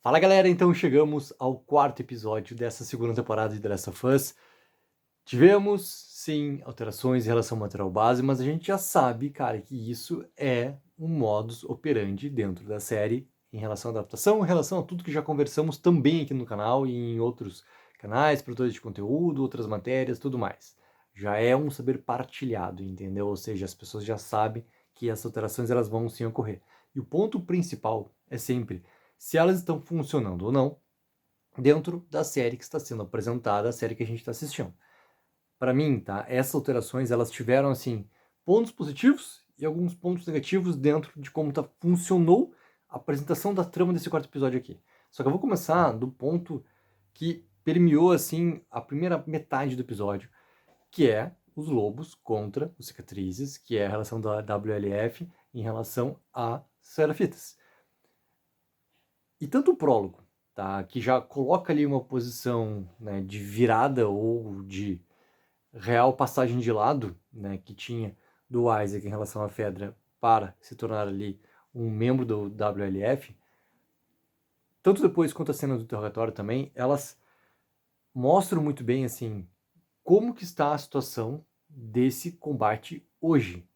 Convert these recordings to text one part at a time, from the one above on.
Fala galera, então chegamos ao quarto episódio dessa segunda temporada de The Last of Us. Tivemos, sim, alterações em relação ao material base, mas a gente já sabe, cara, que isso é um modus operandi dentro da série em relação à adaptação, em relação a tudo que já conversamos também aqui no canal e em outros canais, produtores de conteúdo, outras matérias, tudo mais. Já é um saber partilhado, entendeu? Ou seja, as pessoas já sabem que essas alterações elas vão sim ocorrer. E o ponto principal é sempre se elas estão funcionando ou não dentro da série que está sendo apresentada, a série que a gente está assistindo. Para mim, tá? Essas alterações elas tiveram assim pontos positivos e alguns pontos negativos dentro de como funcionou a apresentação da trama desse quarto episódio aqui. Só que eu vou começar do ponto que permeou assim a primeira metade do episódio, que é os lobos contra os cicatrizes, que é a relação da WLF em relação a Serafitas. E tanto o prólogo, tá, que já coloca ali uma posição, né, de virada ou de real passagem de lado, né, que tinha do Isaac em relação à Fedra para se tornar ali um membro do WLF, tanto depois quanto a cena do interrogatório também, elas mostram muito bem assim como que está a situação desse combate hoje,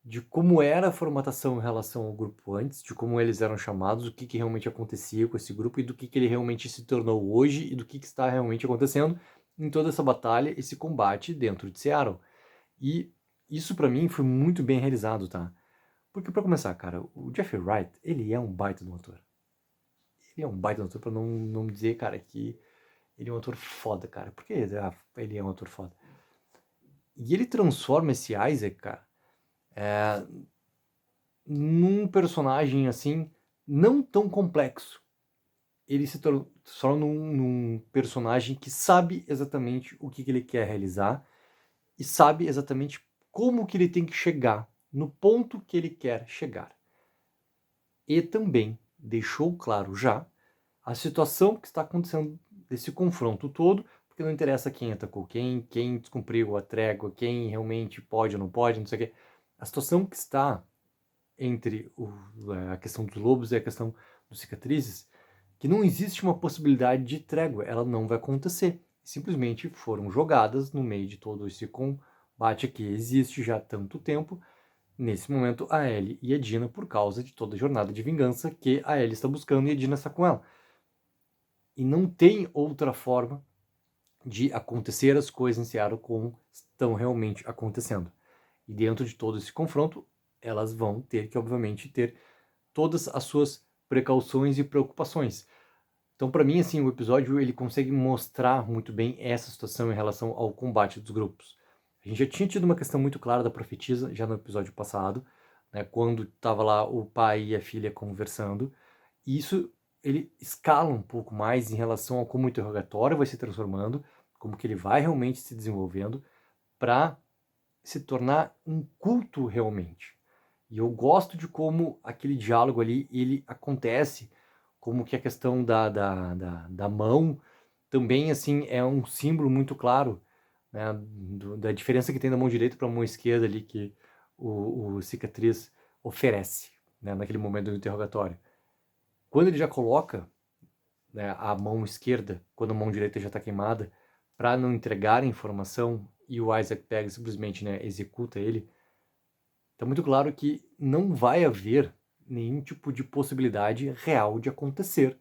de como era a formatação em relação ao grupo antes, de como eles eram chamados, o que, que realmente acontecia com esse grupo e do que ele realmente se tornou hoje e do que está realmente acontecendo em toda essa batalha, esse combate dentro de Seattle. E isso para mim foi muito bem realizado, tá? Porque para começar, cara, o Jeffrey Wright, ele é um baita de um ator. Ele é um baita de um ator, pra não dizer, cara, que ele é um ator foda, cara. Porque ele é um ator foda. E ele transforma esse Isaac, cara, num personagem assim não tão complexo. Ele se transforma num personagem que sabe exatamente o que ele quer realizar e sabe exatamente como que ele tem que chegar no ponto que ele quer chegar. E também deixou claro já a situação que está acontecendo desse confronto todo, porque não interessa quem atacou quem descumpriu a trégua, quem realmente pode ou não pode, não sei o quê. A situação que está entre a questão dos lobos e a questão dos cicatrizes, que não existe uma possibilidade de trégua, ela não vai acontecer. Simplesmente foram jogadas no meio de todo esse combate que existe já há tanto tempo, nesse momento a Ellie e a Dina, por causa de toda a jornada de vingança que a Ellie está buscando e a Dina está com ela. E não tem outra forma de acontecer as coisas em Seattle como estão realmente acontecendo. E dentro de todo esse confronto, elas vão ter que, obviamente, ter todas as suas precauções e preocupações. Então, para mim, assim, o episódio ele consegue mostrar muito bem essa situação em relação ao combate dos grupos. A gente já tinha tido uma questão muito clara da profetisa já no episódio passado, né, quando estava lá o pai e a filha conversando. E isso ele escala um pouco mais em relação a como o interrogatório vai se transformando, como que ele vai realmente se desenvolvendo para se tornar um culto realmente. E eu gosto de como aquele diálogo ali ele acontece, como que a questão da mão também assim é um símbolo muito claro, né, da diferença que tem da mão direita para a mão esquerda ali que o cicatriz oferece, né, naquele momento do interrogatório. Quando ele já coloca, né, a mão esquerda, quando a mão direita já está queimada, para não entregar a informação e o Isaac pega e simplesmente, né, executa ele, está muito claro que não vai haver nenhum tipo de possibilidade real de acontecer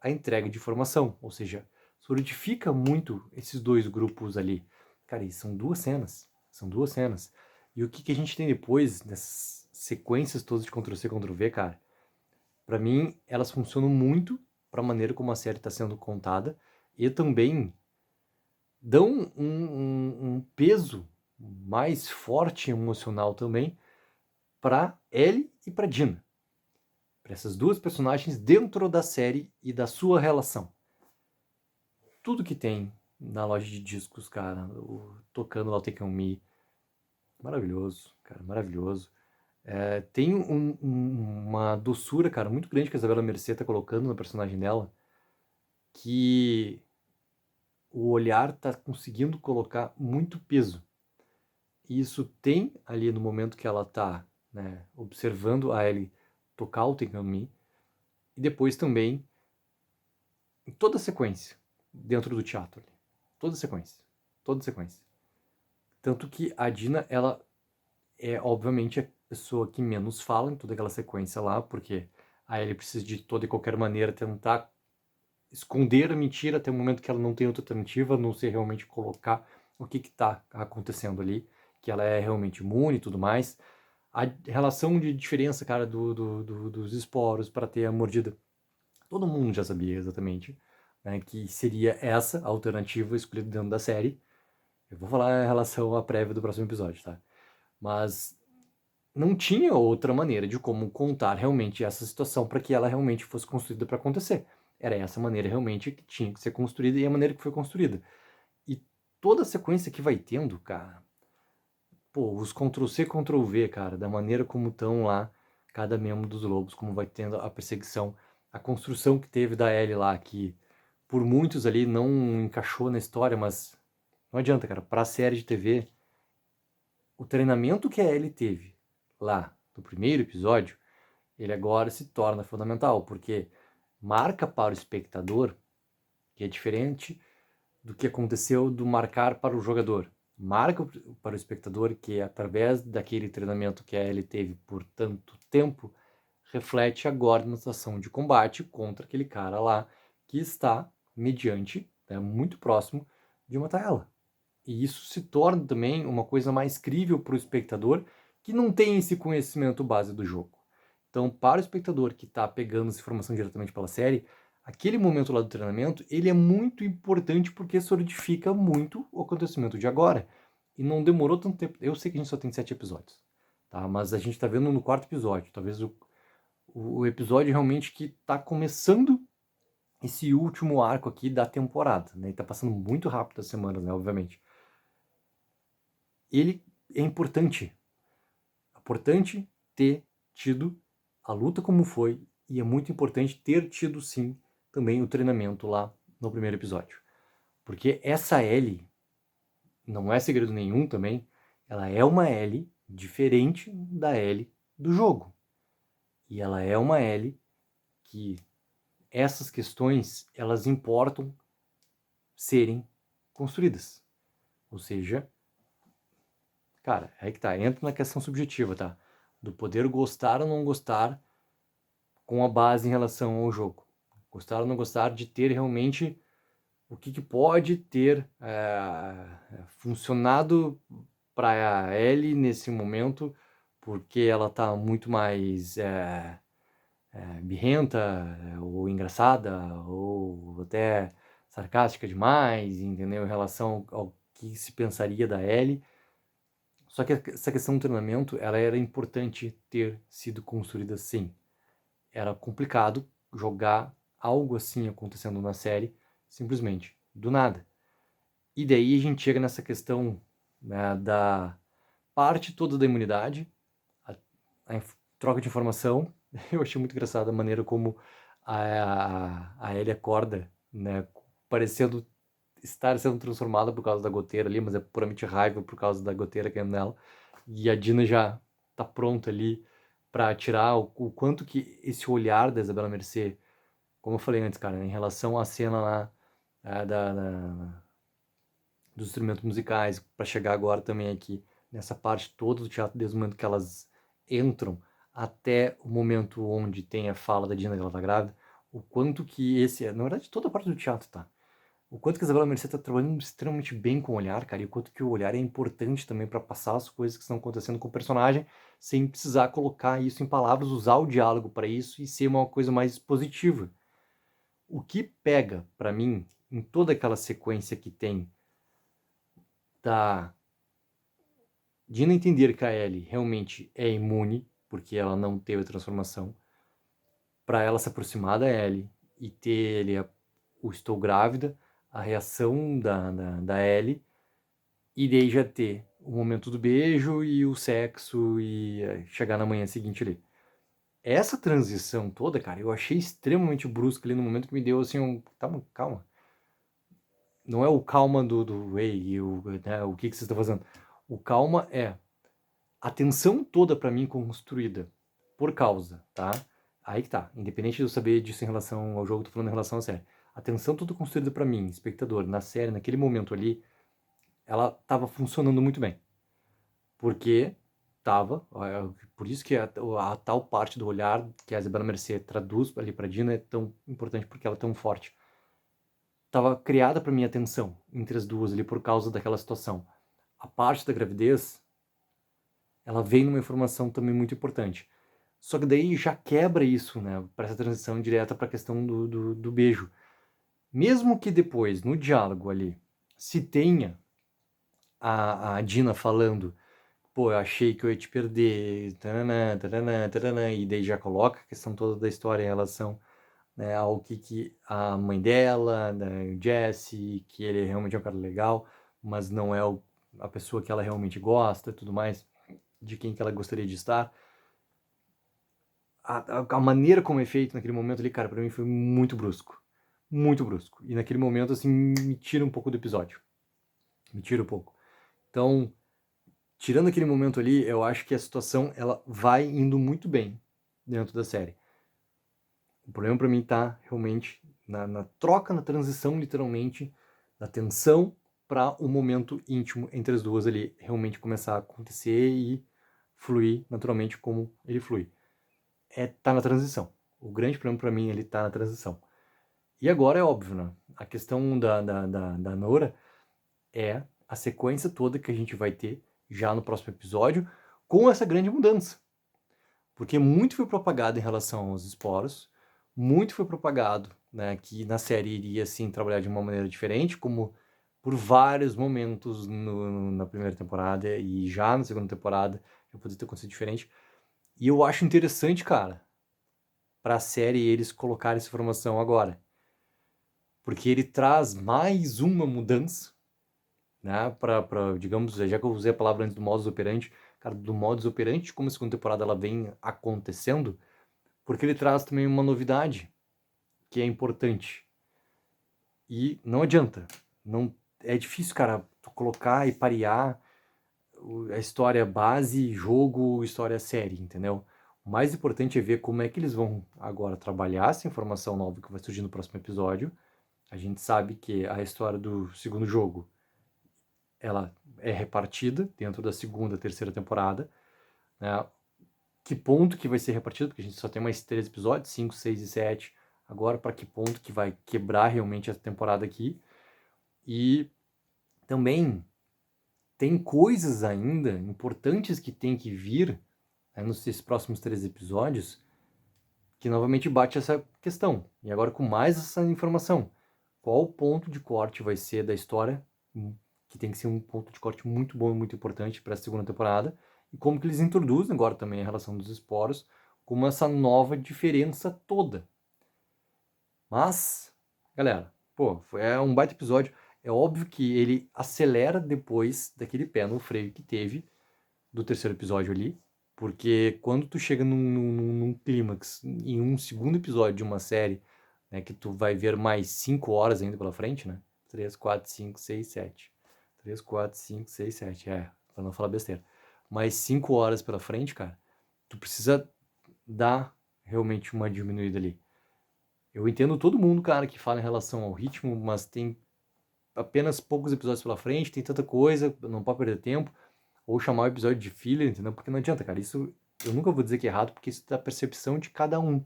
a entrega de informação, ou seja, solidifica muito esses dois grupos ali. Cara, e são duas cenas. E o que a gente tem depois dessas sequências todas de Ctrl-C, Ctrl-V, cara, para mim elas funcionam muito para a maneira como a série está sendo contada e também dão um peso mais forte emocional também para Ellie e para Dina, para essas duas personagens dentro da série e da sua relação. Tudo que tem na loja de discos, cara, tocando lá o Take On Me, maravilhoso, cara, maravilhoso. Tem uma doçura, cara, muito grande que a Isabela Mercê tá colocando no personagem dela, que o olhar tá conseguindo colocar muito peso. E isso tem ali no momento que ela tá, né, observando a Ellie tocar o Take On Me, e depois também em toda a sequência dentro do teatro. Toda a sequência. Toda a sequência. Tanto que a Dina, ela é, obviamente, a pessoa que menos fala em toda aquela sequência lá, porque a Ellie precisa de toda e qualquer maneira tentar esconder a mentira até o momento que ela não tem outra alternativa, não sei realmente colocar o que está acontecendo ali, que ela é realmente imune e tudo mais. A relação de diferença, cara, dos esporos para ter a mordida, todo mundo já sabia exatamente, né, que seria essa a alternativa escolhida dentro da série. Eu vou falar em relação à prévia do próximo episódio, tá? Mas não tinha outra maneira de como contar realmente essa situação para que ela realmente fosse construída para acontecer. Era essa maneira realmente que tinha que ser construída e a maneira que foi construída. E toda a sequência que vai tendo, cara, pô, os Ctrl-C, Ctrl-V, cara, da maneira como estão lá cada membro dos lobos, como vai tendo a perseguição, a construção que teve da Ellie lá, que por muitos ali não encaixou na história, mas não adianta, cara, pra série de TV, o treinamento que a Ellie teve lá no primeiro episódio, ele agora se torna fundamental, porque marca para o espectador, que é diferente do que aconteceu do marcar para o jogador. Marca para o espectador que, através daquele treinamento que a Ellie teve por tanto tempo, reflete agora na situação de combate contra aquele cara lá que está mediante, né, muito próximo de matar ela. E isso se torna também uma coisa mais crível para o espectador que não tem esse conhecimento base do jogo. Então, para o espectador que está pegando essa informação diretamente pela série, aquele momento lá do treinamento, ele é muito importante porque solidifica muito o acontecimento de agora. E não demorou tanto tempo. Eu sei que a gente só tem 7 episódios, tá? Mas a gente está vendo no 4º episódio. Talvez o episódio realmente que está começando esse último arco aqui da temporada, né? E tá passando muito rápido as semanas, né? Obviamente. Ele é importante. É importante ter tido a luta como foi, e é muito importante ter tido, sim, também o treinamento lá no primeiro episódio. Porque essa Ellie, não é segredo nenhum também, ela é uma Ellie diferente da Ellie do jogo. E ela é uma Ellie que essas questões, elas importam serem construídas. Ou seja, cara, é aí que tá, entra na questão subjetiva, tá? Do poder gostar ou não gostar com a base em relação ao jogo. Gostar ou não gostar de ter realmente o que pode ter funcionado para a Ellie nesse momento, porque ela tá muito mais birrenta, ou engraçada, ou até sarcástica demais, entendeu? Em relação ao que se pensaria da Ellie. Só que essa questão do treinamento, ela era importante ter sido construída assim. Era complicado jogar algo assim acontecendo na série, simplesmente, do nada. E daí a gente chega nessa questão, né, da parte toda da imunidade, a troca de informação. Eu achei muito engraçado a maneira como a Ellie acorda, né, parecendo estar sendo transformada por causa da goteira ali, mas é puramente raiva por causa da goteira caindo nela. E a Dina já tá pronta ali para tirar o quanto que esse olhar da Isabela Mercê, como eu falei antes, cara, em relação à cena lá dos instrumentos musicais, para chegar agora também aqui nessa parte toda do teatro, desde o momento que elas entram até o momento onde tem a fala da Dina que ela tá grávida, o quanto que esse é, na verdade, toda a parte do teatro, tá? O quanto que a Isabela Mercê tá trabalhando extremamente bem com o olhar, cara, e o quanto que o olhar é importante também para passar as coisas que estão acontecendo com o personagem, sem precisar colocar isso em palavras, usar o diálogo para isso e ser uma coisa mais positiva. O que pega para mim em toda aquela sequência que tem da Dina entender que a Ellie realmente é imune, porque ela não teve a transformação, para ela se aproximar da Ellie e ter ele o estou grávida, a reação da Ellie, e daí já ter o momento do beijo e o sexo e chegar na manhã seguinte ali. Essa transição toda, cara, eu achei extremamente brusca ali no momento que me deu assim um... Calma. Não é o calma do ei, né, o que vocês estão fazendo. O calma é a tensão toda para mim construída por causa, tá? Aí que tá. Independente de eu saber disso em relação ao jogo, tô falando em relação à série. a tensão toda construída pra mim, espectador, na série, naquele momento ali, ela tava funcionando muito bem. Porque tava, por isso que a tal parte do olhar que a Isabela Mercê traduz ali pra Dina é tão importante, porque ela é tão forte. Tava criada pra minha atenção entre as duas ali por causa daquela situação. A parte da gravidez, ela vem numa informação também muito importante. Só que daí já quebra isso, né? Para essa transição direta para a questão do beijo. Mesmo que depois, no diálogo ali, se tenha a Dina falando, pô, eu achei que eu ia te perder, taranã, taranã, taranã, e daí já coloca a questão toda da história em relação, né, ao que a mãe dela, né, o Jesse, que ele realmente é um cara legal, mas não é a pessoa que ela realmente gosta e tudo mais, de quem que ela gostaria de estar. A maneira como é feito naquele momento ali, cara, pra mim foi muito brusco. Muito brusco. E naquele momento, assim, me tira um pouco do episódio. Me tira um pouco. Então, tirando aquele momento ali, eu acho que a situação, ela vai indo muito bem dentro da série. O problema pra mim tá realmente na troca, na transição, literalmente, da tensão para o momento íntimo entre as duas ali realmente começar a acontecer e fluir naturalmente como ele flui. Tá na transição. O grande problema pra mim, ele tá na transição. E agora é óbvio, né? A questão da Nora é a sequência toda que a gente vai ter já no próximo episódio com essa grande mudança. Porque muito foi propagado em relação aos esporos, muito foi propagado, né, que na série iria, assim, trabalhar de uma maneira diferente, como por vários momentos na primeira temporada e já na segunda temporada já poderia ter acontecido diferente. E eu acho interessante, cara, pra série eles colocarem essa informação agora. Porque ele traz mais uma mudança, né, digamos, já que eu usei a palavra antes do modus operandi, cara, do modus operandi, como a segunda temporada ela vem acontecendo, porque ele traz também uma novidade que é importante. E não adianta, não é difícil, cara, tu colocar e parear a história base, jogo, história série, entendeu? O mais importante é ver como é que eles vão agora trabalhar essa informação nova que vai surgir no próximo episódio. A gente sabe que a história do segundo jogo, ela é repartida dentro da segunda, terceira temporada, né? Que ponto que vai ser repartido, porque a gente só tem mais 3 episódios, 5, 6 e 7, agora para que ponto que vai quebrar realmente essa temporada aqui. E também tem coisas ainda importantes que tem que vir, né, nesses próximos 3 episódios, que novamente bate essa questão. E agora com mais essa informação. Qual o ponto de corte vai ser da história, que tem que ser um ponto de corte muito bom e muito importante para a segunda temporada, e como que eles introduzem agora também a relação dos esporos, com essa nova diferença toda. Mas, galera, pô, é um baita episódio. É óbvio que ele acelera depois daquele pé no freio que teve do terceiro episódio ali, porque quando tu chega num clímax, em um segundo episódio de uma série, né, que tu vai ver mais 5 horas ainda pela frente, né? 3, 4, 5, 6, 7. 3, 4, 5, 6, 7, pra não falar besteira. Mais 5 horas pela frente, cara, tu precisa dar realmente uma diminuída ali. Eu entendo todo mundo, cara, que fala em relação ao ritmo, mas tem apenas poucos episódios pela frente, tem tanta coisa, não pode perder tempo. Ou chamar o episódio de filler, entendeu? Porque não adianta, cara. Isso eu nunca vou dizer que é errado, porque isso é da percepção de cada um.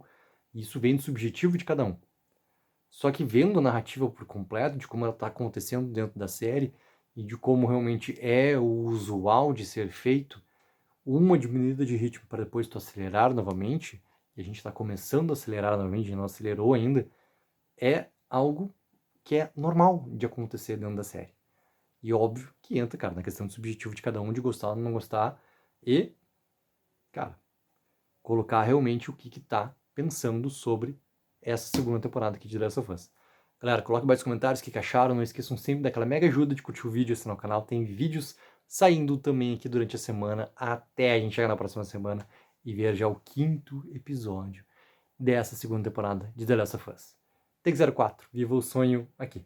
Isso vem do subjetivo de cada um. Só que vendo a narrativa por completo, de como ela está acontecendo dentro da série, e de como realmente é o usual de ser feito, uma diminuída de ritmo para depois tu acelerar novamente, e a gente está começando a acelerar novamente, a gente não acelerou ainda, é algo que é normal de acontecer dentro da série. E óbvio que entra, cara, na questão do subjetivo de cada um, de gostar ou não gostar, e, cara, colocar realmente o que tá pensando sobre essa segunda temporada aqui de The Last of Us. Galera, coloque abaixo nos comentários o que acharam, não esqueçam sempre daquela mega ajuda de curtir o vídeo, assinar o canal, tem vídeos saindo também aqui durante a semana, até a gente chegar na próxima semana e ver já o 5º episódio dessa segunda temporada de The Last of Us. Take 04, viva o sonho aqui.